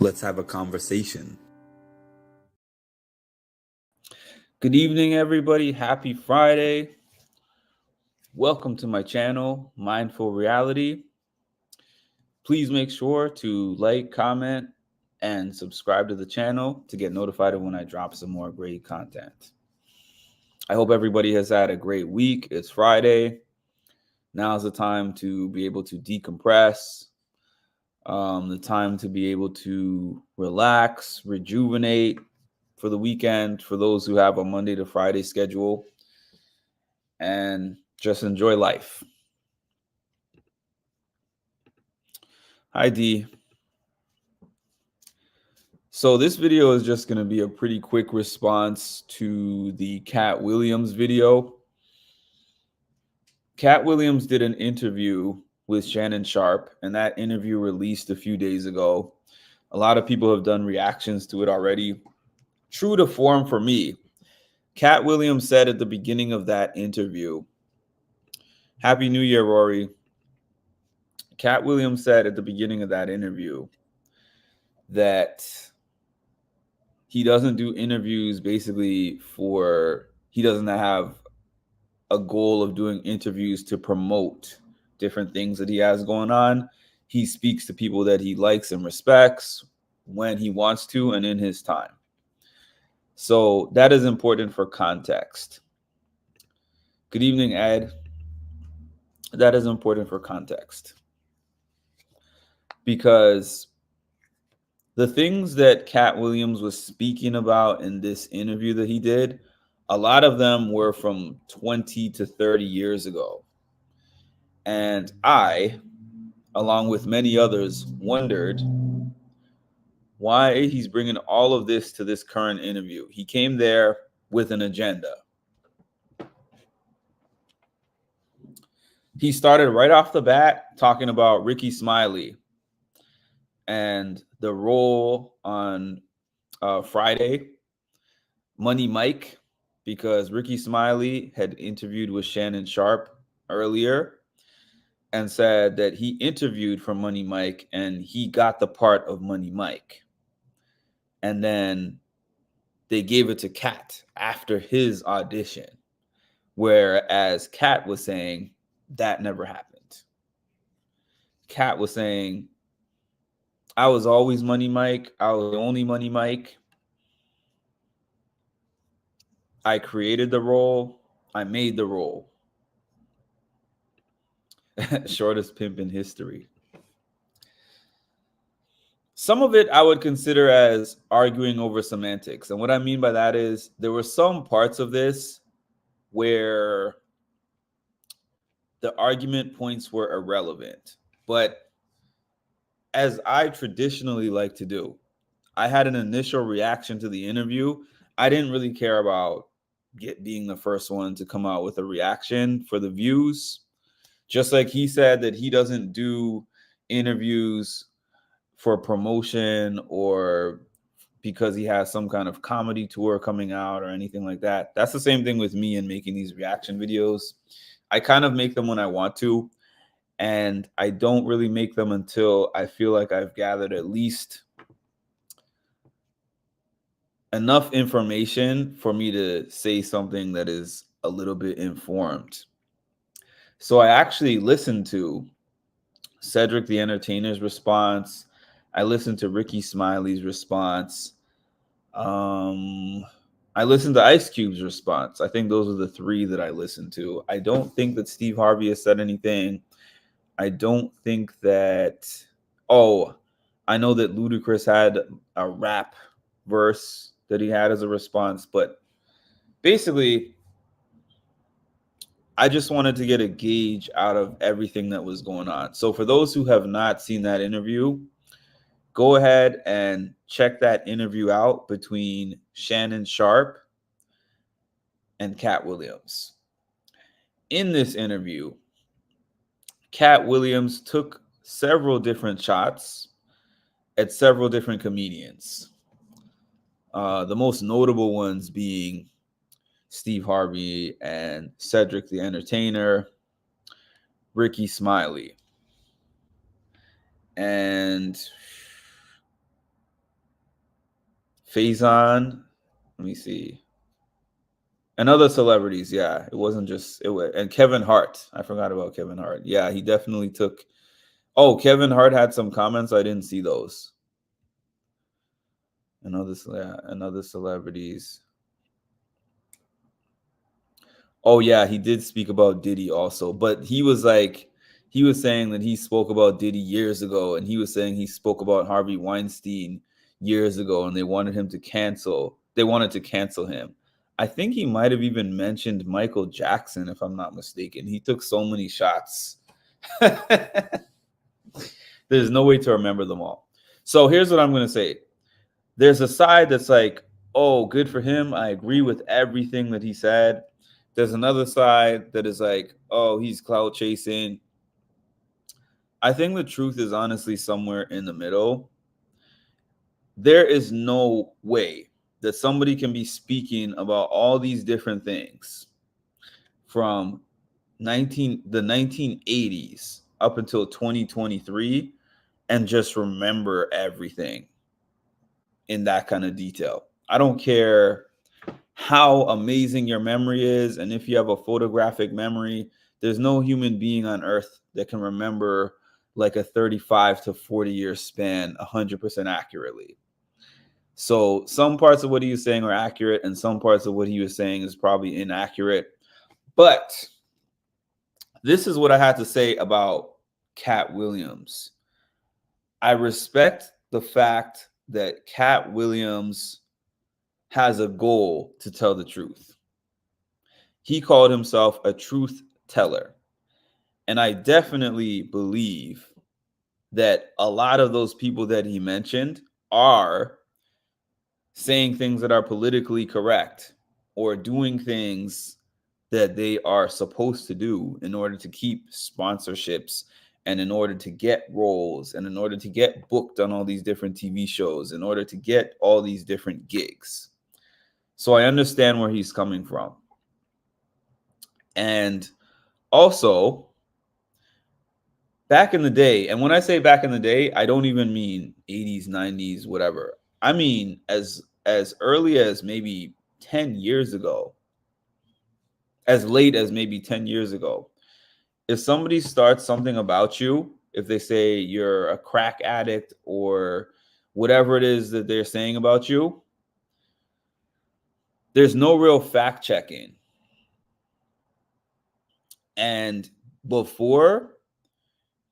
Let's have a conversation. Good evening, everybody. Happy Friday. Welcome to my channel, Mindful Reality. Please make sure to like, comment, and subscribe to the channel to get notified of when I drop some more great content. I hope everybody has had a great week. It's Friday. Now's the time to be able to decompress, the time to be able to relax, rejuvenate for the weekend for those who have a Monday to Friday schedule, and just enjoy life. Hi, D. So this video is just going to be a pretty quick response to the Katt Williams video. Katt Williams did an interview with Shannon Sharpe, and that interview released a few days ago. A lot of people have done reactions to it already. True to form for me, Katt Williams said at the beginning of that interview, Happy New Year, Rory. Katt Williams said at the beginning of that interview that he doesn't do interviews basically he doesn't have a goal of doing interviews to promote different things that he has going on. He speaks to people that he likes and respects when he wants to and in his time. So that is important for context. Good evening, Ed. That is important for context. Because the things that Katt Williams was speaking about in this interview that he did, a lot of them were from 20 to 30 years ago. And I, along with many others, wondered why he's bringing all of this to this current interview. He came there with an agenda. He started right off the bat talking about Ricky Smiley and the role on Friday, Money Mike, because Ricky Smiley had interviewed with Shannon Sharpe earlier and said that he interviewed for Money Mike and he got the part of Money Mike. And then they gave it to Katt after his audition, whereas Katt was saying that never happened. Katt was saying, I was always Money Mike. I was the only Money Mike. I created the role. I made the role. Shortest pimp in history. Some of it I would consider as arguing over semantics. And what I mean by that is there were some parts of this where the argument points were irrelevant. But as I traditionally like to do, I had an initial reaction to the interview. I didn't really care about being the first one to come out with a reaction for the views. Just like he said that he doesn't do interviews for promotion or because he has some kind of comedy tour coming out or anything like that. That's the same thing with me and making these reaction videos. I kind of make them when I want to, and I don't really make them until I feel like I've gathered at least enough information for me to say something that is a little bit informed. So I actually listened to Cedric the Entertainer's response. I listened to Ricky Smiley's response. I listened to Ice Cube's response. I think those are the three that I listened to. I don't think that Steve Harvey has said anything. I don't think that... Oh, I know that Ludacris had a rap verse that he had as a response. But basically, I just wanted to get a gauge out of everything that was going on. So for those who have not seen that interview, go ahead and check that interview out between Shannon Sharpe and Katt Williams. In this interview, Katt Williams took several different shots at several different comedians. The most notable ones being Steve Harvey and Cedric the Entertainer, Ricky Smiley. And Faison. Let me see. And other celebrities, yeah. It wasn't just it was, and Kevin Hart. I forgot about Kevin Hart. Yeah, he definitely took. Oh, Kevin Hart had some comments. I didn't see those. And other celebrities. Oh yeah, he did speak about Diddy also, but he was saying that he spoke about Diddy years ago, and he was saying he spoke about Harvey Weinstein years ago, and they wanted him to cancel. They wanted to cancel him. I think he might have even mentioned Michael Jackson, if I'm not mistaken. He took so many shots. There's no way to remember them all. So here's what I'm going to say. There's a side that's like, oh, good for him. I agree with everything that he said. There's another side that is like, oh, he's clout chasing. I think the truth is honestly somewhere in the middle. There is no way that somebody can be speaking about all these different things from the 1980s up until 2023 and just remember everything in that kind of detail. I don't care how amazing your memory is, and if you have a photographic memory, there's no human being on earth that can remember like a 35 to 40 year span 100% accurately. So some parts of what he was saying are accurate, and some parts of what he was saying is probably inaccurate. But this is what I had to say about Katt Williams. I respect the fact that Katt Williams has a goal to tell the truth. He called himself a truth teller. And I definitely believe that a lot of those people that he mentioned are saying things that are politically correct or doing things that they are supposed to do in order to keep sponsorships and in order to get roles and in order to get booked on all these different TV shows, in order to get all these different gigs. So I understand where he's coming from. And also, back in the day, and when I say back in the day, I don't even mean 80s, 90s, whatever. I mean as early as maybe 10 years ago, as late as maybe 10 years ago. If somebody starts something about you, if they say you're a crack addict or whatever it is that they're saying about you, there's no real fact checking. And before,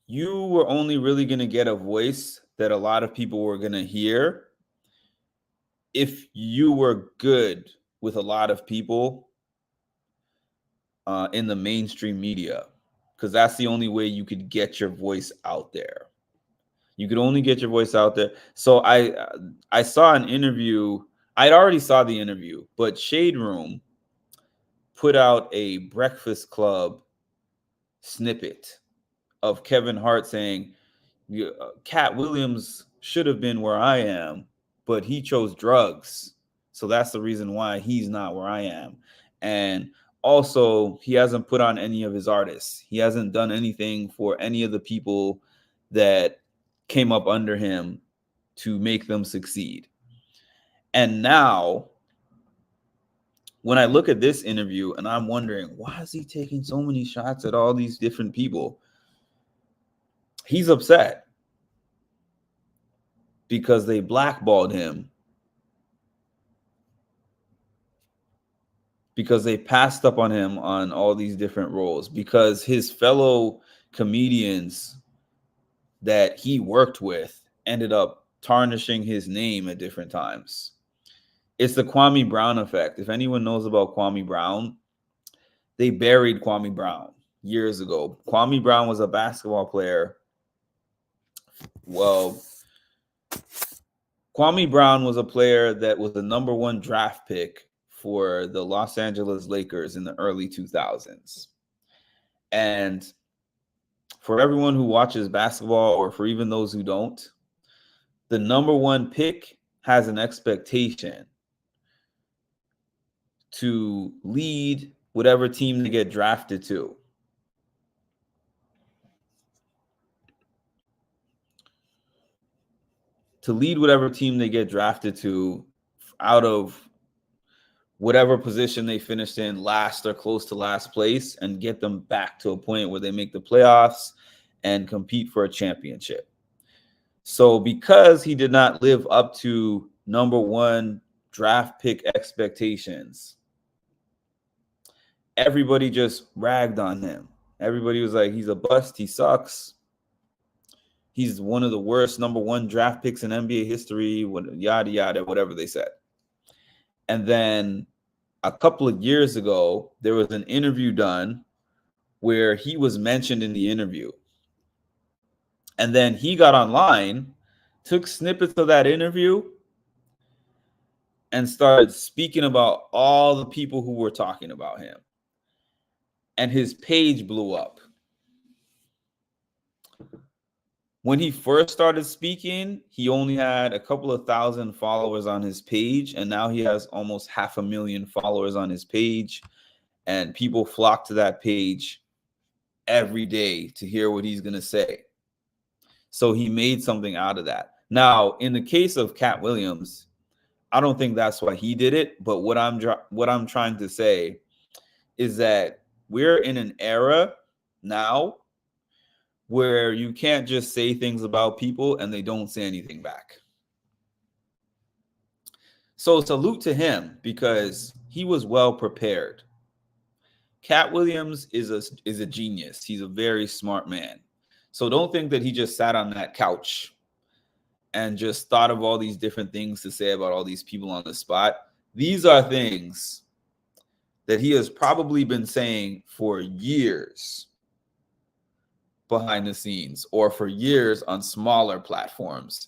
you were only really going to get a voice that a lot of people were going to hear if you were good with a lot of people in the mainstream media, because that's the only way you could get your voice out there. You could only get your voice out there. So I saw an interview. I'd already saw the interview, but Shade Room put out a Breakfast Club snippet of Kevin Hart saying, Katt Williams should have been where I am, but he chose drugs. So that's the reason why he's not where I am. And also, he hasn't put on any of his artists. He hasn't done anything for any of the people that came up under him to make them succeed. And now, when I look at this interview and I'm wondering, why is he taking so many shots at all these different people? He's upset because they blackballed him, because they passed up on him on all these different roles, because his fellow comedians that he worked with ended up tarnishing his name at different times. It's the Kwame Brown effect. If anyone knows about Kwame Brown, they buried Kwame Brown years ago. Kwame Brown was a basketball player. Well, Kwame Brown was a player that was the number one draft pick for the Los Angeles Lakers in the early 2000s. And for everyone who watches basketball, or for even those who don't, the number one pick has an expectation to lead whatever team they get drafted to. To lead whatever team they get drafted to out of whatever position they finished in, last or close to last place, and get them back to a point where they make the playoffs and compete for a championship. So because he did not live up to number one draft pick expectations, everybody just ragged on him. Everybody was like, he's a bust, he sucks. He's one of the worst number one draft picks in NBA history, yada, yada, whatever they said. And then a couple of years ago, there was an interview done where he was mentioned in the interview. And then he got online, took snippets of that interview, and started speaking about all the people who were talking about him. And his page blew up. When he first started speaking, he only had a couple of thousand followers on his page, and now he has almost 500,000 followers on his page, and people flock to that page every day to hear what he's going to say. So he made something out of that. Now, in the case of Katt Williams, I don't think that's why he did it, but what I'm trying to say is that we're in an era now where you can't just say things about people and they don't say anything back. So salute to him because he was well prepared. Katt Williams is a genius. He's a very smart man. So don't think that he just sat on that couch and just thought of all these different things to say about all these people on the spot. These are things that he has probably been saying for years behind the scenes or for years on smaller platforms.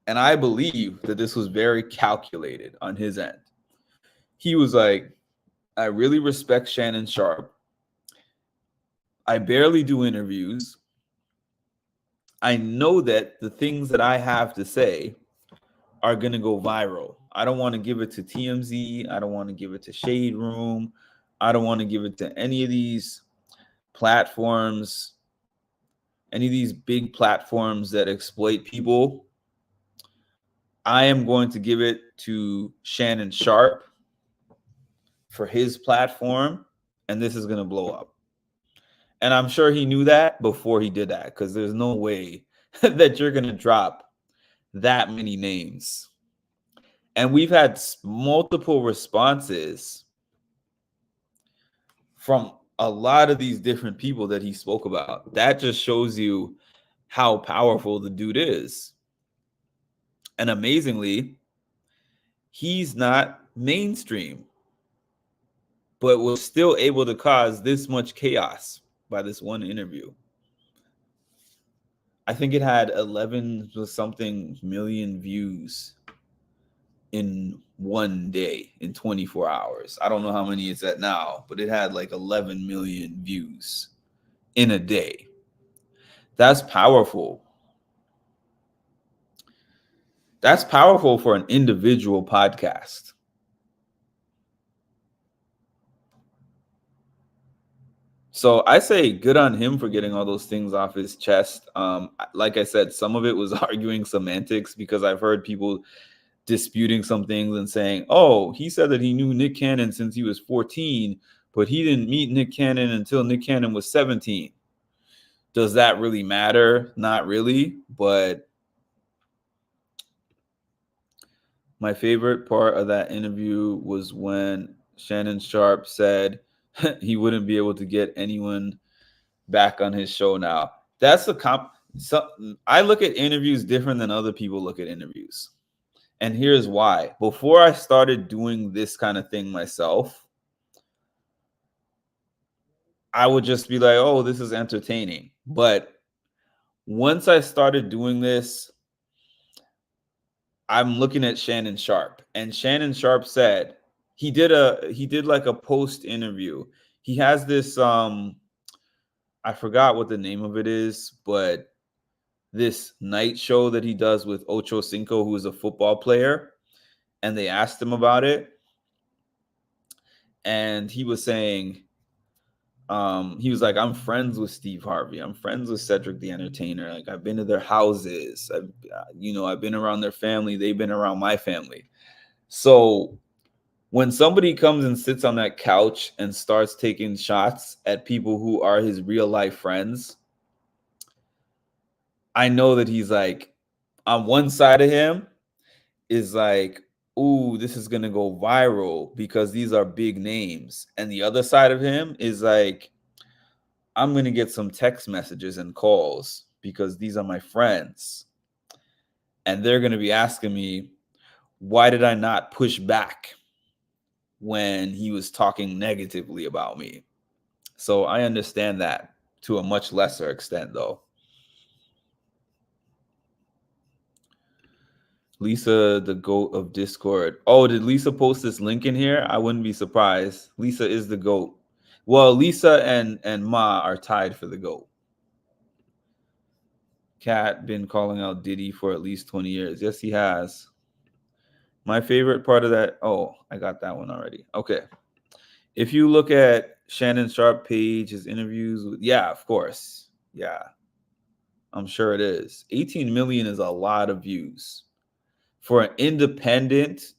And I believe that this was very calculated on his end. He was like, I really respect Shannon Sharpe. I barely do interviews. I know that the things that I have to say are going to go viral. I don't want to give it to TMZ. I don't want to give it to Shade Room. I don't want to give it to any of these platforms, any of these big platforms that exploit people. I am going to give it to Shannon Sharpe for his platform, and this is going to blow up. And I'm sure he knew that before he did that, because there's no way that you're going to drop that many names. And we've had multiple responses from a lot of these different people that he spoke about. That just shows you how powerful the dude is. And amazingly, he's not mainstream, but was still able to cause this much chaos by this one interview. I think it had 11 something million views in one day, in 24 hours. I don't know how many it's at now, but it had like 11 million views in a day. That's powerful. That's powerful for an individual podcast. So I say good on him for getting all those things off his chest. Like I said, some of it was arguing semantics because I've heard people disputing some things and saying, oh, he said that he knew Nick Cannon since he was 14, but he didn't meet Nick Cannon until Nick Cannon was 17. Does that really matter? Not really. But my favorite part of that interview was when Shannon Sharpe said he wouldn't be able to get anyone back on his show now. That's I look at interviews different than other people look at interviews. And here's why. Before I started doing this kind of thing myself, I would just be like, oh, this is entertaining. But once I started doing this, I'm looking at Shannon Sharpe. And Shannon Sharpe said, he did like a post interview. He has this I forgot what the name of it is, but this night show that he does with Ocho Cinco, who is a football player, and they asked him about it. And he was saying, he was like, I'm friends with Steve Harvey. I'm friends with Cedric the Entertainer. Like, I've been to their houses. I've been around their family. They've been around my family. So when somebody comes and sits on that couch and starts taking shots at people who are his real life friends, I know that he's like, on one side of him is like, ooh, this is gonna go viral because these are big names. And the other side of him is like, I'm gonna get some text messages and calls because these are my friends. And they're gonna be asking me, why did I not push back when he was talking negatively about me? So I understand that to a much lesser extent, though. Lisa, the goat of Discord. Oh, did Lisa post this link in here? I wouldn't be surprised. Lisa is the goat. Well, Lisa and Ma are tied for the goat. Katt been calling out Diddy for at least 20 years. Yes, he has. My favorite part of that. Oh, I got that one already. Okay. If you look at Shannon Sharp page, his interviews with, yeah, of course. Yeah, I'm sure it is. 18 million is a lot of views for an independent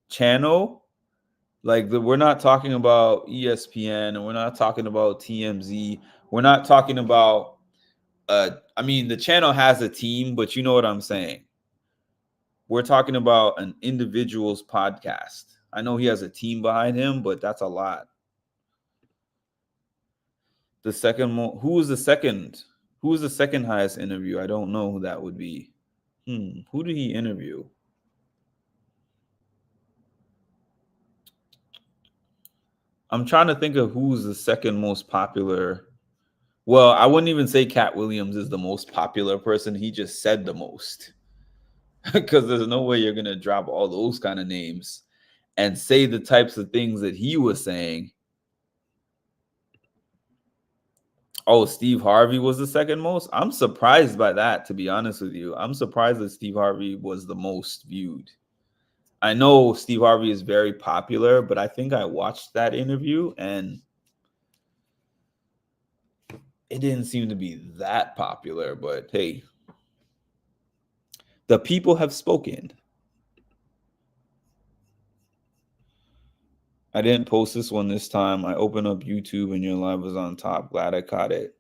channel. Like we're not talking about ESPN and we're not talking about TMZ. We're not talking about I mean the channel has a team, but you know what I'm saying. We're talking about an individual's podcast. I know he has a team behind him, but that's a lot. The second who was the second? Who was the second highest interview? I don't know who that would be. Who did he interview? I'm trying to think of who's the second most popular. Well, I wouldn't even say Katt Williams is the most popular person. He just said the most. Because there's no way you're going to drop all those kind of names and say the types of things that he was saying. Oh, Steve Harvey was the second most? I'm surprised by that, to be honest with you. I'm surprised that Steve Harvey was the most viewed. I know Steve Harvey is very popular, but I think I watched that interview and it didn't seem to be that popular. But hey, the people have spoken. I didn't post this one this time. I opened up YouTube and your live was on top. Glad I caught it.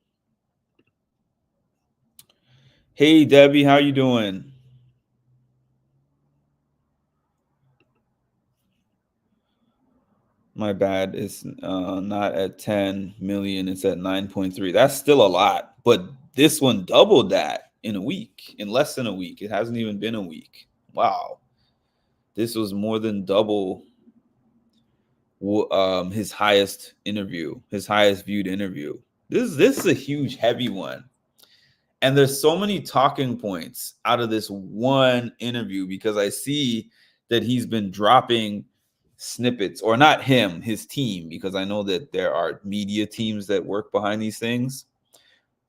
Hey, Debbie, how you doing? My bad. It's not at 10 million. It's at 9.3. That's still a lot. But this one doubled that in a week, in less than a week. It hasn't even been a week. Wow. This was more than double his highest interview, his highest viewed interview. This is a huge, heavy one. And there's so many talking points out of this one interview because I see that he's been dropping snippets, or not him, his team, because I know that there are media teams that work behind these things,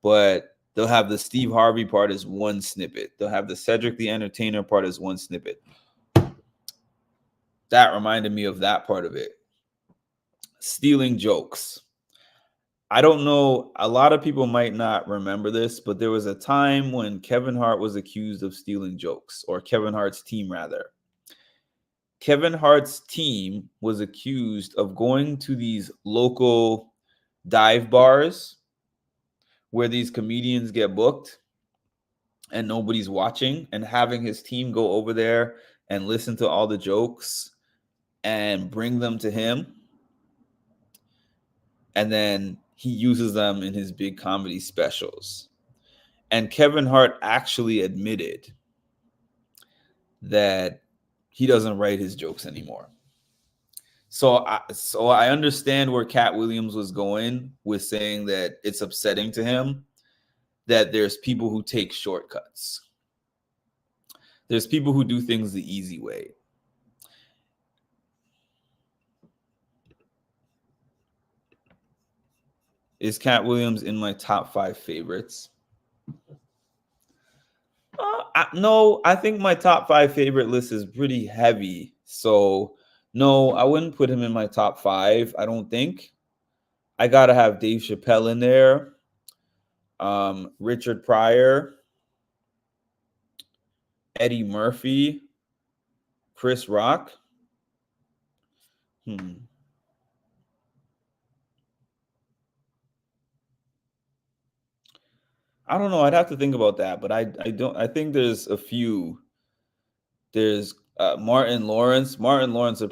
but they'll have the Steve Harvey part as one snippet. They'll have the Cedric the Entertainer part as one snippet. That reminded me of that part of it. Stealing jokes. I don't know. A lot of people might not remember this, but there was a time when Kevin Hart was accused of stealing jokes, or Kevin Hart's team, rather. Kevin Hart's team was accused of going to these local dive bars where these comedians get booked and nobody's watching, and having his team go over there and listen to all the jokes and bring them to him. And then he uses them in his big comedy specials. And Kevin Hart actually admitted that he doesn't write his jokes anymore. So I understand where Katt Williams was going with saying that it's upsetting to him that there's people who take shortcuts. There's people who do things the easy way. Is Katt Williams in my top 5 favorites? No, I think my top 5 favorite list is pretty heavy. So no, I wouldn't put him in my top 5. I don't think. I gotta have Dave Chappelle in there. Richard Pryor, Eddie Murphy, Chris Rock. I don't know. I'd have to think about that, but I don't. I think there's a few. There's Martin Lawrence. Martin Lawrence would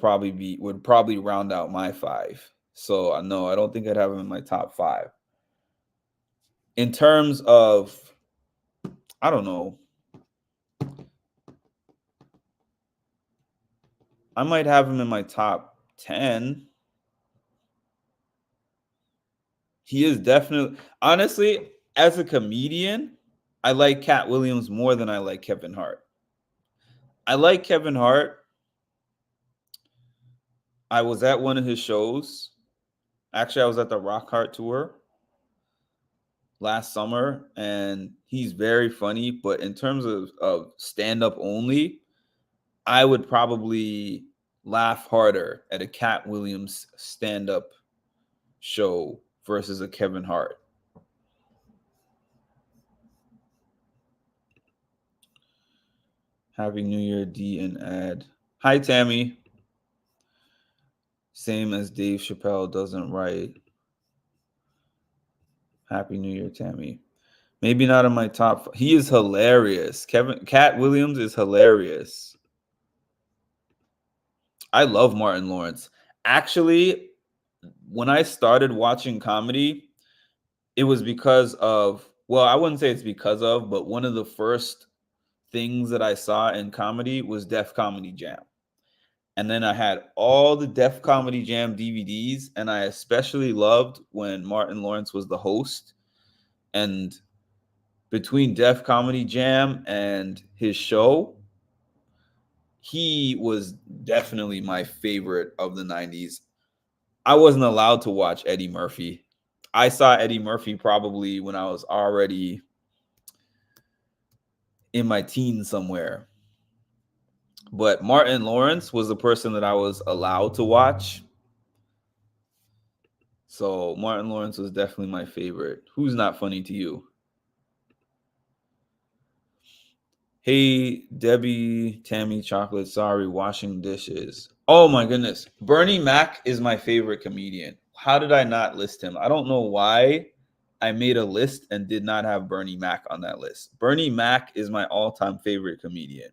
probably round out my five. So no, I don't think I'd have him in my top five. In terms of, I don't know. I might have him in my top 10. He is definitely, honestly, as a comedian, I like Katt Williams more than I like Kevin Hart. I like Kevin Hart. I was at one of his shows. Actually, I was at the Rock Hart tour last summer, and he's very funny. But in terms of stand-up only, I would probably laugh harder at a Katt Williams stand-up show versus a Kevin Hart. Happy New Year, D and Ad. Hi, Tammy. Same as Dave Chappelle doesn't write. Happy New Year, Tammy. Maybe not in my top. He is hilarious. Katt Williams is hilarious. I love Martin Lawrence. Actually, when I started watching comedy, it was because of, well, I wouldn't say it's because of, but one of the first things that I saw in comedy was Def Comedy Jam. And then I had all the Def Comedy Jam DVDs, and I especially loved when Martin Lawrence was the host. And between Def Comedy Jam and his show, he was definitely my favorite of the 90s. I wasn't allowed to watch Eddie Murphy. I saw Eddie Murphy probably when I was already in my teens somewhere. But Martin Lawrence was the person that I was allowed to watch. So Martin Lawrence was definitely my favorite. Who's not funny to you? Hey, Debbie, Tammy, Chocolate, sorry, washing dishes. Oh my goodness. Bernie Mac is my favorite comedian. How did I not list him? I don't know why I made a list and did not have Bernie Mac on that list. Bernie Mac is my all-time favorite comedian.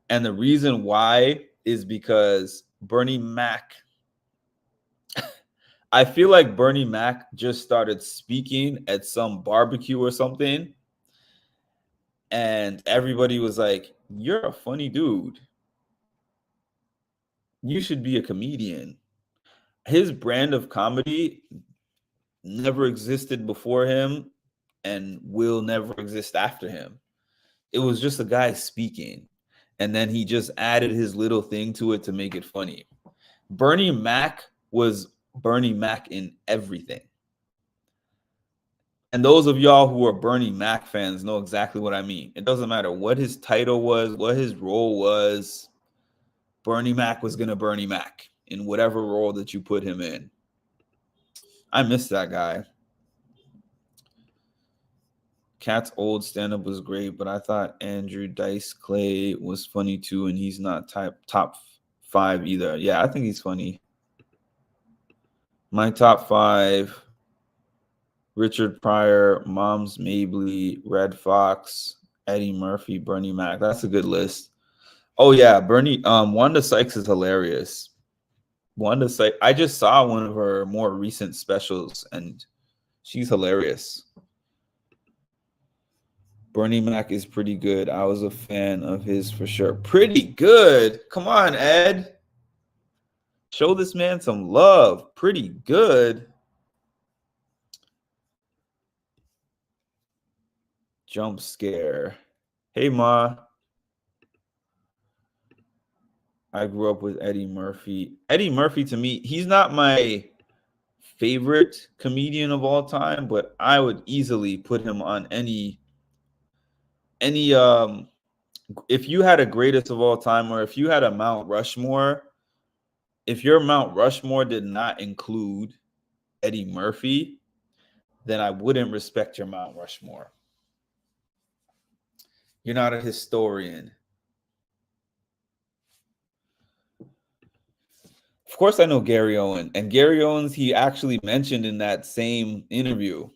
And the reason why is because Bernie Mac, I feel like Bernie Mac just started speaking at some barbecue or something. And everybody was like, "You're a funny dude. You should be a comedian." His brand of comedy never existed before him and will never exist after him. It was just a guy speaking, and then he just added his little thing to it to make it funny. Bernie Mac was Bernie Mac in everything. And those of y'all who are Bernie Mac fans know exactly what I mean. It doesn't matter what his title was, what his role was. Bernie Mac was going to Bernie Mac in whatever role that you put him in. I miss that guy. Katt's old stand-up was great, but I thought Andrew Dice Clay was funny too, and he's not top 5 either. Yeah, I think he's funny. My top 5: Richard Pryor, Moms Mabley, Red Fox, Eddie Murphy, Bernie Mac. That's a good list. Oh yeah, Wanda Sykes is hilarious. Wanda Sykes, I just saw one of her more recent specials, and she's hilarious. Bernie Mac is pretty good. I was a fan of his for sure. Pretty good. Come on, Ed. Show this man some love. Pretty good. Jump scare. Hey, Ma. I grew up with Eddie Murphy. Eddie Murphy, to me, he's not my favorite comedian of all time, but I would easily put him on any if you had a greatest of all time, or if you had a Mount Rushmore, if your Mount Rushmore did not include Eddie Murphy, then I wouldn't respect your Mount Rushmore. You're not a historian. Of course, I know Gary Owen. And Gary Owens, he actually mentioned in that same interview,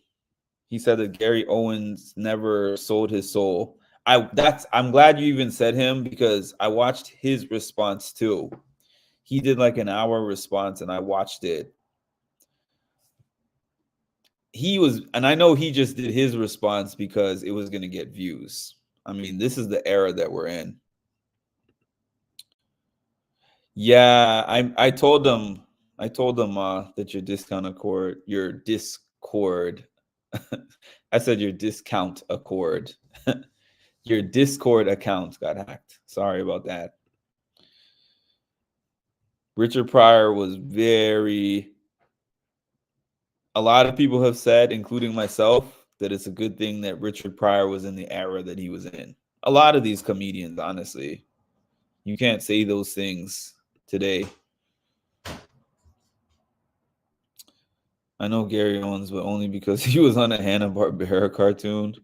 he said that Gary Owens never sold his soul. I'm glad you even said him because I watched his response too. He did like an hour response and I watched it. And I know he just did his response because it was going to get views. I mean, this is the era that we're in. Yeah, I told them that your Discord I said your discount accord. Your Discord account got hacked. Sorry about that. Richard Pryor was a lot of people have said, including myself, that it's a good thing that Richard Pryor was in the era that he was in. A lot of these comedians, honestly, you can't say those things today. I know Gary Owens, but only because he was on a Hanna-Barbera cartoon.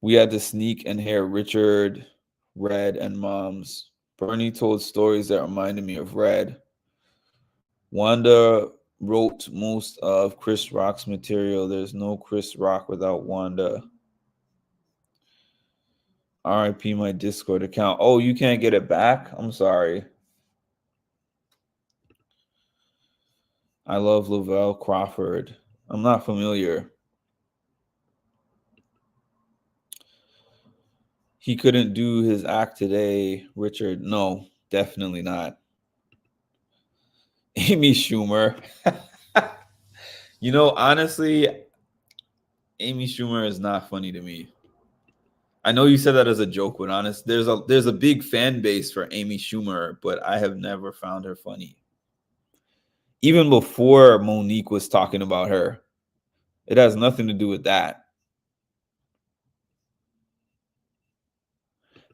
We had to sneak and hear Richard, Red, and Moms. Bernie told stories that reminded me of Red. Wanda wrote most of Chris Rock's material. There's no Chris Rock without Wanda. RIP my Discord account. Oh, you can't get it back? I'm sorry. I love Lavelle Crawford. I'm not familiar. He couldn't do his act today, Richard. No, definitely not. Amy Schumer. Honestly, Amy Schumer is not funny to me. I know you said that as a joke, but honest, there's a big fan base for Amy Schumer, but I have never found her funny. Even before Monique was talking about her, it has nothing to do with that.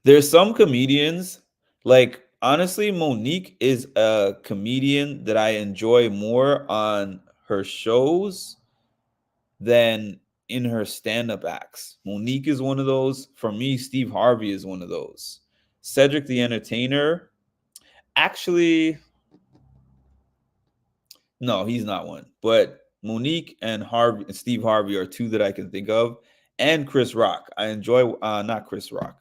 There's some comedians, like honestly, Monique is a comedian that I enjoy more on her shows than in her stand-up acts. Monique is one of those. For me, Steve Harvey is one of those. Cedric the Entertainer, actually, no, he's not one. But Monique and Steve Harvey are two that I can think of, and Chris Rock. I enjoy not Chris Rock,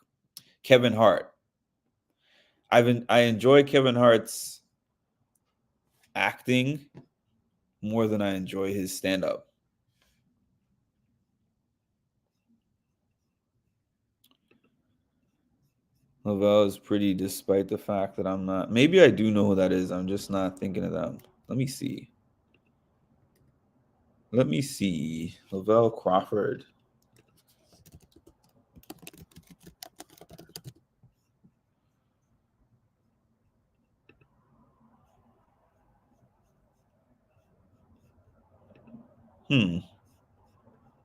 Kevin Hart. I enjoy Kevin Hart's acting more than I enjoy his stand-up. Lavelle is pretty, despite the fact that I'm not. Maybe I do know who that is. I'm just not thinking of them. Let me see. Lavelle Crawford.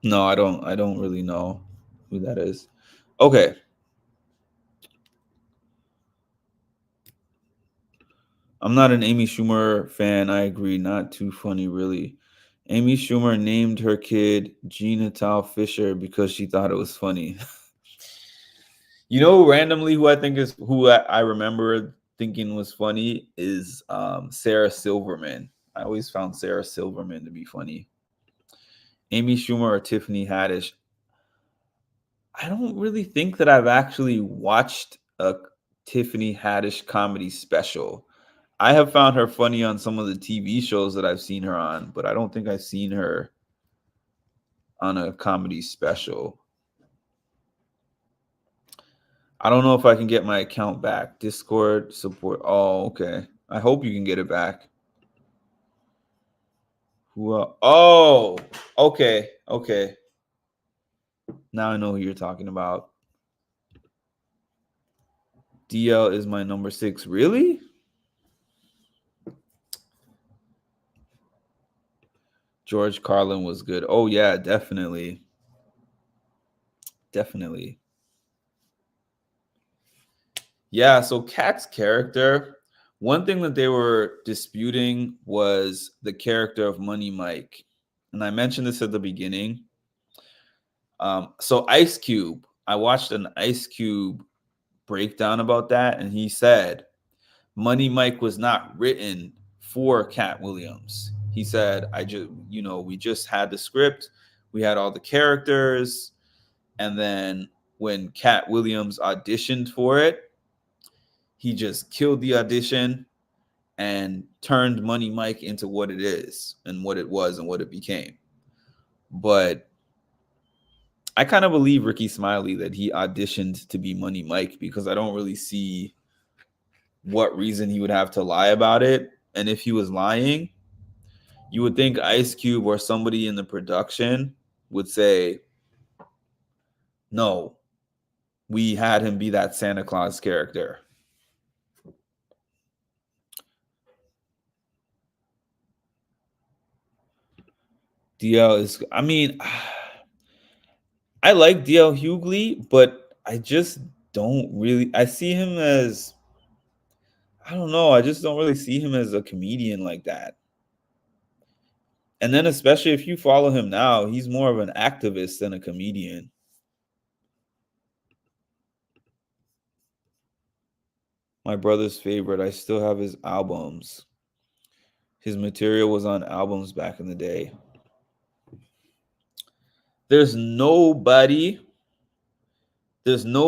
No, I don't. I don't really know who that is. Okay. I'm not an Amy Schumer fan. I agree. Not too funny, really. Amy Schumer named her kid Gina Tal Fisher because she thought it was funny. Randomly who I think is who I remember thinking was funny is Sarah Silverman. I always found Sarah Silverman to be funny. Amy Schumer or Tiffany Haddish. I don't really think that I've actually watched a Tiffany Haddish comedy special. I have found her funny on some of the TV shows that I've seen her on, but I don't think I've seen her on a comedy special. I don't know if I can get my account back. Discord support. Oh, okay. I hope you can get it back. Oh, okay. Okay. Now I know who you're talking about. DL is my number 6. Really? George Carlin was good. Oh, yeah, definitely. Definitely. Yeah, so Katt's character, one thing that they were disputing was the character of Money Mike. And I mentioned this at the beginning. So Ice Cube, I watched an Ice Cube breakdown about that, and he said Money Mike was not written for Katt Williams. He said, we just had the script, we had all the characters, and then when Katt Williams auditioned for it, he just killed the audition and turned Money Mike into what it is and what it was and what it became. But I kind of believe Ricky Smiley that he auditioned to be Money Mike, because I don't really see what reason he would have to lie about it. And if he was lying, you would think Ice Cube or somebody in the production would say, no, we had him be that Santa Claus character. DL is, I mean, I like DL Hughley, but I just don't really, I see him as, I don't know, I just don't really see him as a comedian like that. And then especially if you follow him now, he's more of an activist than a comedian. My brother's favorite, I still have his albums. His material was on albums back in the day. There's no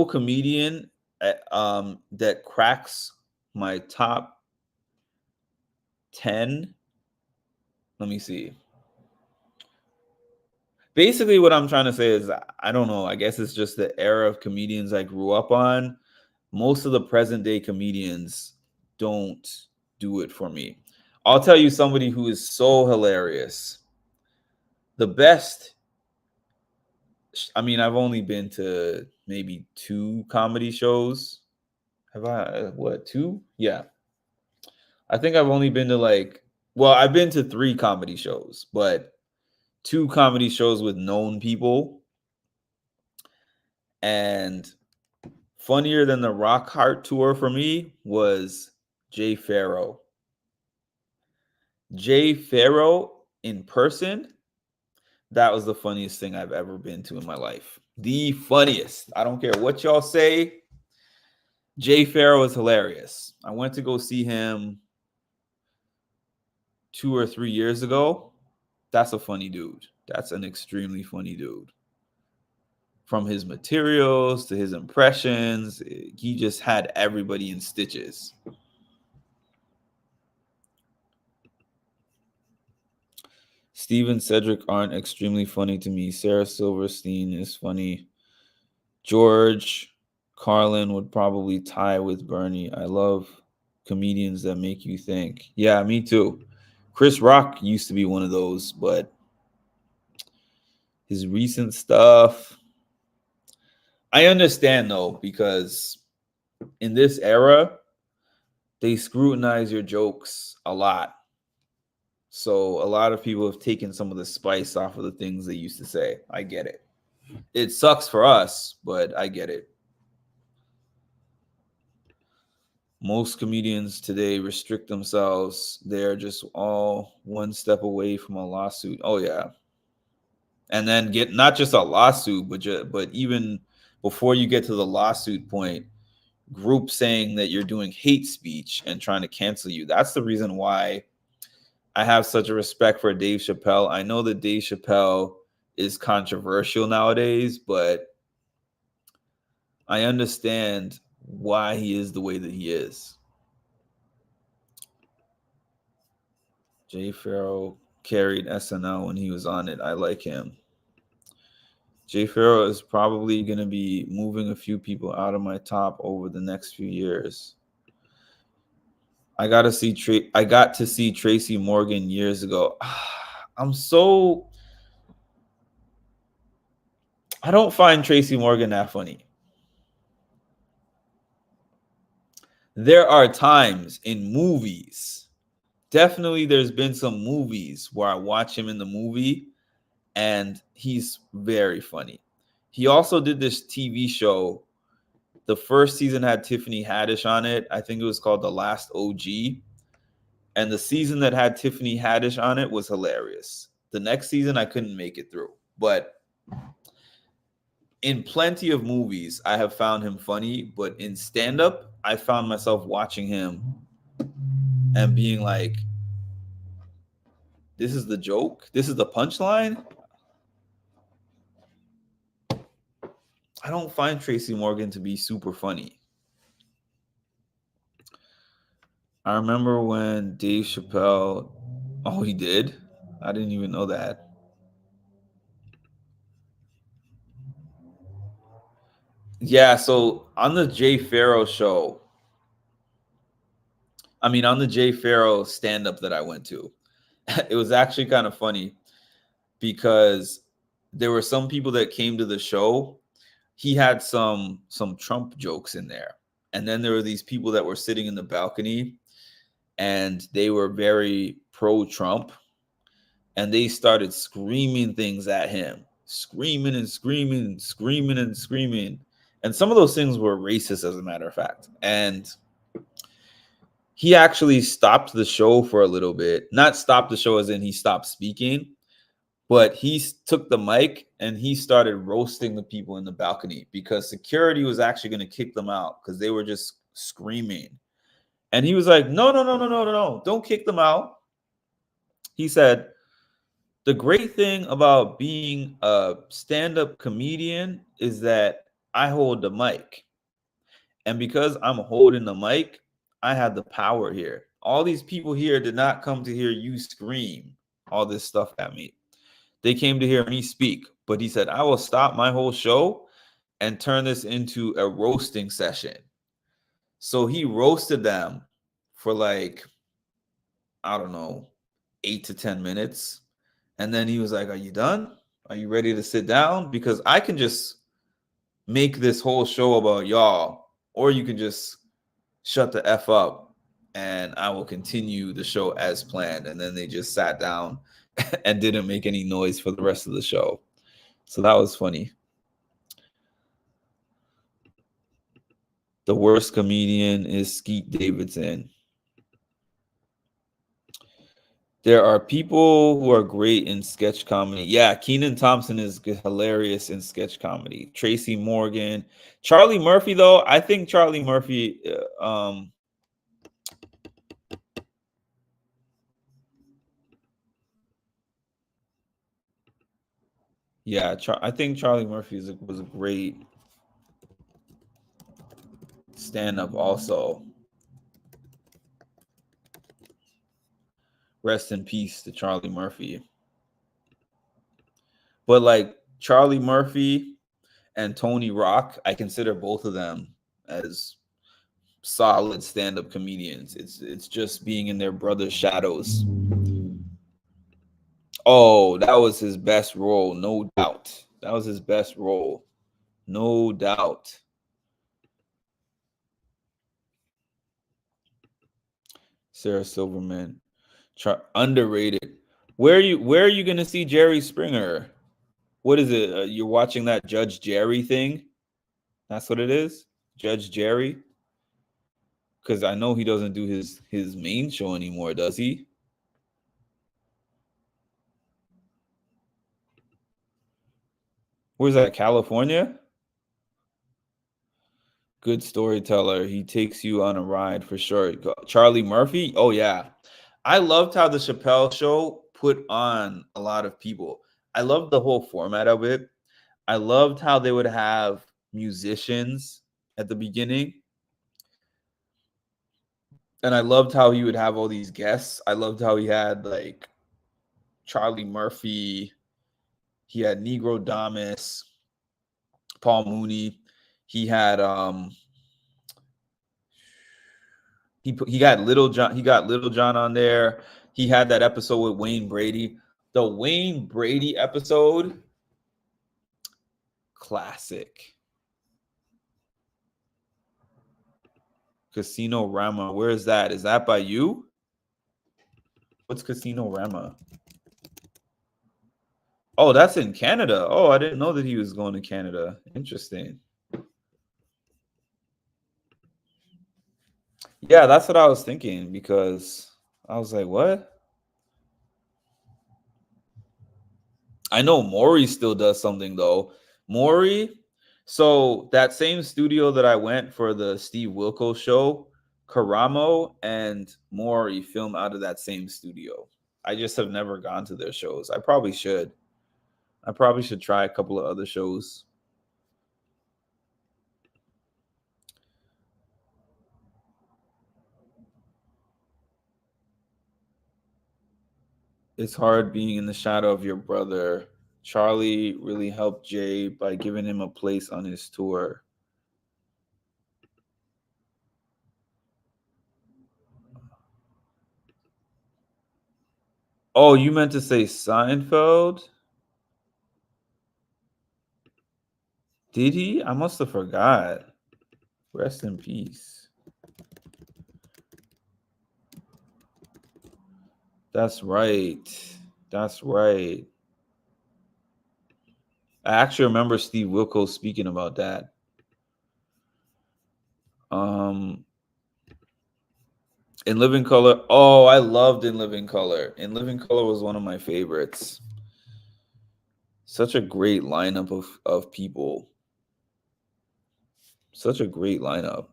comedian that cracks my top 10. Let me see. Basically, what I'm trying to say is, I don't know. I guess it's just the era of comedians I grew up on. Most of the present day comedians don't do it for me. I'll tell you somebody who is so hilarious. The best, I mean, I've only been to maybe 2 comedy shows. Have I, what, 2? Yeah. I think I've only been to I've been to 3 comedy shows, but 2 comedy shows with known people. And funnier than the Rock Heart tour for me was Jay Pharoah. Jay Pharoah in person, that was the funniest thing I've ever been to in my life. The funniest. I don't care what y'all say. Jay Pharoah is hilarious. I went to go see him 2 or 3 years ago. That's a funny dude. That's an extremely funny dude. From his materials to his impressions, he just had everybody in stitches. Steve and Cedric aren't extremely funny to me. Sarah Silverstein is funny. George Carlin would probably tie with Bernie. I love comedians that make you think. Yeah, me too. Chris Rock used to be one of those, but his recent stuff, I understand though, because in this era, they scrutinize your jokes a lot. So a lot of people have taken some of the spice off of the things they used to say. I get it. It sucks for us, but I get it. Most comedians today restrict themselves. They're just all one step away from a lawsuit. Oh yeah. And then get not just a lawsuit, but even before you get to the lawsuit point, group saying that you're doing hate speech and trying to cancel you. That's the reason why I have such a respect for Dave Chappelle. I know that Dave Chappelle is controversial nowadays, but I understand why he is the way that he is. Jay Pharoah carried SNL when he was on it. I like him. Jay Pharoah is probably going to be moving a few people out of my top over the next few years. I got to see Tracy Morgan years ago. I don't find Tracy Morgan that funny. There are times in movies, definitely there's been some movies where I watch him in the movie and he's very funny. He also did this TV show. The first season had Tiffany Haddish on it. I think it was called The Last OG. And the season that had Tiffany Haddish on it was hilarious. The next season, I couldn't make it through. But in plenty of movies, I have found him funny. But in stand-up, I found myself watching him and being like, this is the joke, this is the punchline. I don't find Tracy Morgan to be super funny. I remember when Dave Chappelle, oh, he did? I didn't even know that. Yeah, so on the Jay Farrow show, on the Jay Farrow stand up that I went to, it was actually kind of funny because there were some people that came to the show. He had some Trump jokes in there. And then there were these people that were sitting in the balcony and they were very pro Trump, and they started screaming things at him, screaming and screaming, screaming and screaming. And some of those things were racist, as a matter of fact. And he actually stopped the show for a little bit. Not stopped the show as in he stopped speaking, but he took the mic and he started roasting the people in the balcony because security was actually going to kick them out because they were just screaming. And he was like, no, no, no, no, no, no, no, don't kick them out. He said, the great thing about being a stand-up comedian is that I hold the mic. And because I'm holding the mic, I have the power here. All these people here did not come to hear you scream all this stuff at me. They came to hear me speak. But he said, I will stop my whole show and turn this into a roasting session. So he roasted them for like, I don't know, 8 to 10 minutes. And then he was like, are you done? Are you ready to sit down? Because I can just make this whole show about y'all, or you can just shut the F up and I will continue the show as planned. And then they just sat down and didn't make any noise for the rest of the show. So that was funny. The worst comedian is Skeet Davidson. There are people who are great in sketch comedy. Yeah, Kenan Thompson is hilarious in sketch comedy. Tracy Morgan, Charlie Murphy, though, I think Charlie Murphy, yeah, I think Charlie Murphy was a great stand-up also. Rest in peace to Charlie Murphy. But like Charlie Murphy and Tony Rock, I consider both of them as solid stand-up comedians. It's just being in their brother's shadows. Oh, that was his best role, no doubt. That was his best role, no doubt. Sarah Silverman, underrated. Where are you gonna see Jerry Springer? What is it? You're watching that Judge Jerry thing? That's what it is, Judge Jerry. Because I know he doesn't do his main show anymore, does he? Where's that? California? Good storyteller. He takes you on a ride for sure. Charlie Murphy? Oh yeah. I loved how the Chappelle show put on a lot of people. I loved the whole format of it. I loved how they would have musicians at the beginning. And I loved how he would have all these guests. I loved how he had like Charlie Murphy, he had Negro Damas, Paul Mooney. He had he got Little John. He got Little John on there. He had that episode with Wayne Brady. The Wayne Brady episode, classic. Casino Rama. Where is that? Is that by you? What's Casino Rama? Oh, that's in Canada. Oh, I didn't know that he was going to Canada. Interesting. Yeah, that's what I was thinking because I was like, what? I know Maury still does something though. Maury, so that same studio that I went for the Steve Wilkos show, Karamo and Mori film out of that same studio. I just have never gone to their shows. I probably should. I probably should try a couple of other shows. It's hard being in the shadow of your brother. Charlie really helped Jay by giving him a place on his tour. Oh, you meant to say Seinfeld? Did he? I must have forgot. Rest in peace. That's right. That's right. I actually remember Steve Wilkos speaking about that. Um, In Living Color. Oh, I loved In Living Color. In Living Color was one of my favorites. Such a great lineup of people. Such a great lineup.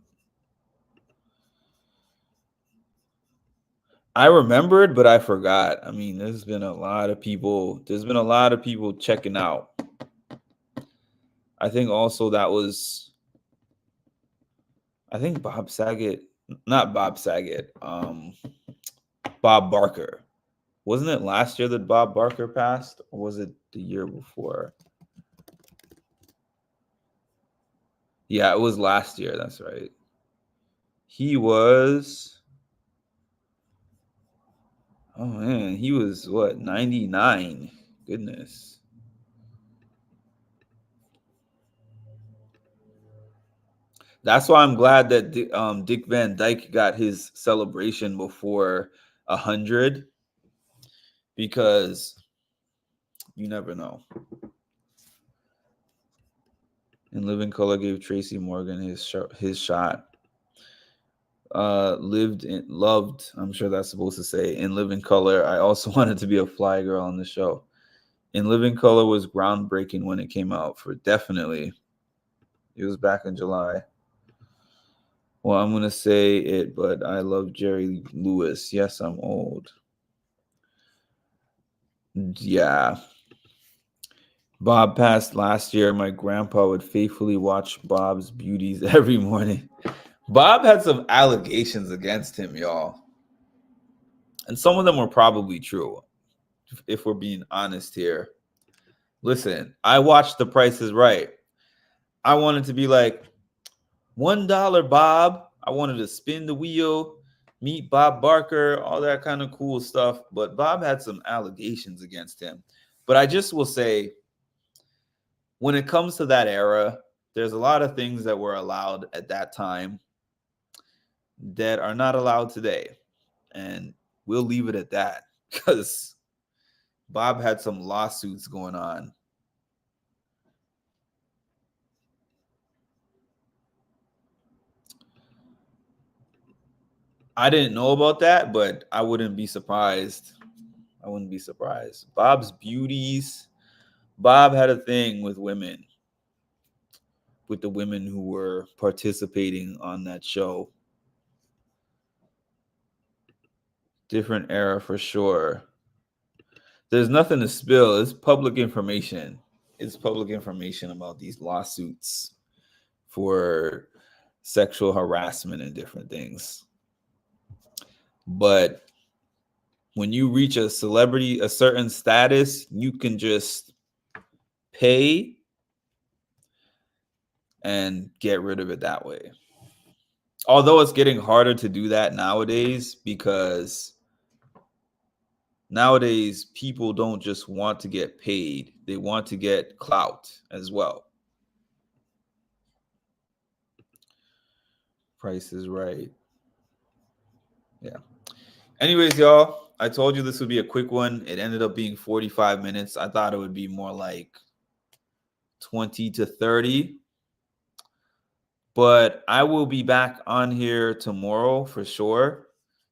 I remembered, but I forgot. I mean, there's been a lot of people. There's been a lot of people checking out. I think also that was. I think Bob Saget, not Bob Saget. Bob Barker. Wasn't it last year that Bob Barker passed, or was it the year before? Yeah, it was last year. That's right. He was. Oh man, he was what, 99? Goodness. That's why I'm glad that Dick Van Dyke got his celebration before 100, because you never know. And Living Color gave Tracy Morgan his shot. Loved. I'm sure that's supposed to say In Living Color. I also wanted to be a fly girl on the show. In Living Color was groundbreaking when it came out. For definitely, it was back in July. Well, I'm gonna say it, but I love Jerry Lewis. Yes, I'm old. Yeah. Bob passed last year. My grandpa would faithfully watch Bob's beauties every morning. Bob had some allegations against him, y'all. And some of them were probably true, if we're being honest here. Listen, I watched The Price is Right. I wanted to be like, $1, Bob. I wanted to spin the wheel, meet Bob Barker, all that kind of cool stuff. But Bob had some allegations against him. But I just will say, when it comes to that era, there's a lot of things that were allowed at that time that are not allowed today. And we'll leave it at that, because Bob had some lawsuits going on. I didn't know about that, but I wouldn't be surprised. I wouldn't be surprised. Bob's beauties. Bob had a thing with women, with the women who were participating on that show. Different era for sure. There's nothing to spill. It's public information. It's public information about these lawsuits for sexual harassment and different things. But when you reach a celebrity, a certain status, you can just pay and get rid of it that way. Although it's getting harder to do that nowadays, because nowadays people don't just want to get paid, they want to get clout as well. Price is Right. Yeah. Anyways, y'all, I told you this would be a quick one. It ended up being 45 minutes. I thought it would be more like 20 to 30. But I will be back on here tomorrow for sure.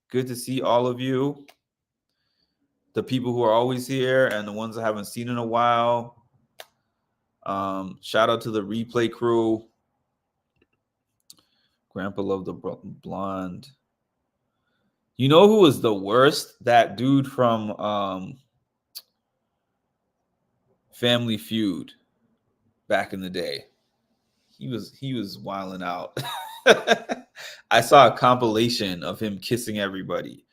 Good to see all of you. The people who are always here and the ones I haven't seen in a while. Shout out to the replay crew. Grandpa loved the blonde. You know who was the worst? That dude from Family Feud back in the day. He was wilding out. I saw a compilation of him kissing everybody.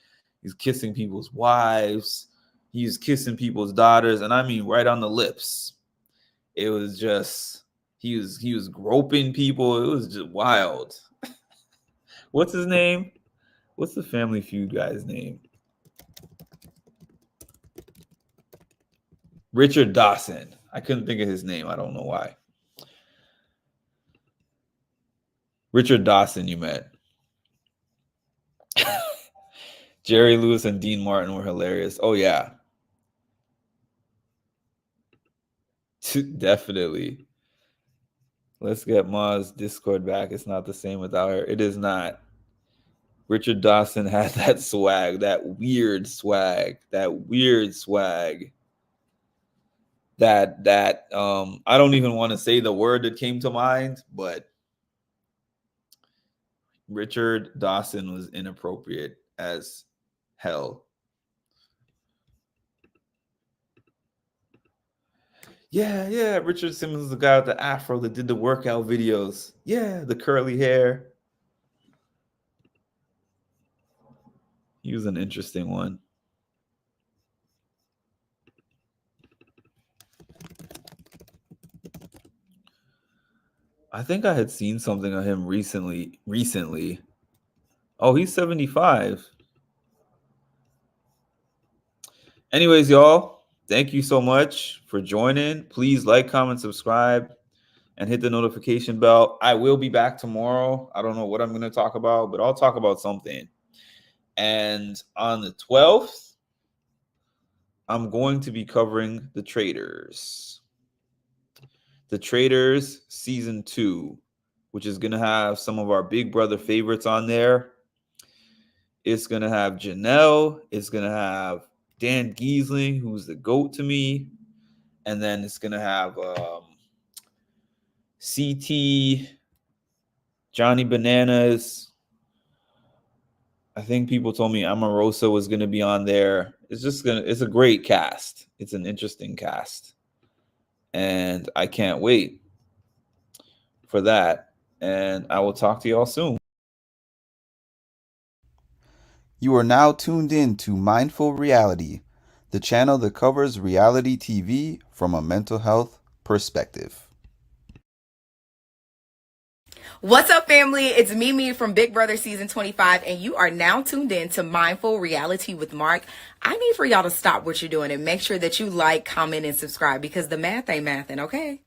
He's kissing people's wives. He's kissing people's daughters, and I mean right on the lips. It was just he was groping people. It was just wild. What's his name? What's the Family Feud guy's name? Richard Dawson. I couldn't think of his name. I don't know why. Richard Dawson, you met. Jerry Lewis and Dean Martin were hilarious. Oh, yeah. Definitely. Let's get Ma's Discord back. It's not the same without her. It is not. Richard Dawson had that swag, that weird swag. That I don't even want to say the word that came to mind, but Richard Dawson was inappropriate as hell. Yeah. Richard Simmons is the guy with the afro that did the workout videos. Yeah, the curly hair. He was an interesting one. I think I had seen something of him recently. Oh, he's 75. Anyways, y'all, thank you so much for joining. Please like, comment, subscribe, and hit the notification bell. I will be back tomorrow. I don't know what I'm going to talk about, but I'll talk about something. And on the 12th, I'm going to be covering The Traitors. The Traitors Season 2, which is going to have some of our Big Brother favorites on there. It's going to have Janelle. It's going to have Dan Giesling, who's the GOAT to me. And then it's going to have CT, Johnny Bananas. I think people told me Amarosa was going to be on there. It's a great cast. It's an interesting cast. And I can't wait for that. And I will talk to y'all soon. You are now tuned in to Mindful Reality, the channel that covers reality TV from a mental health perspective. What's up, family? It's Mimi from Big Brother Season 25, and you are now tuned in to Mindful Reality with Mark. I need for y'all to stop what you're doing and make sure that you like, comment, and subscribe because the math ain't mathin', okay?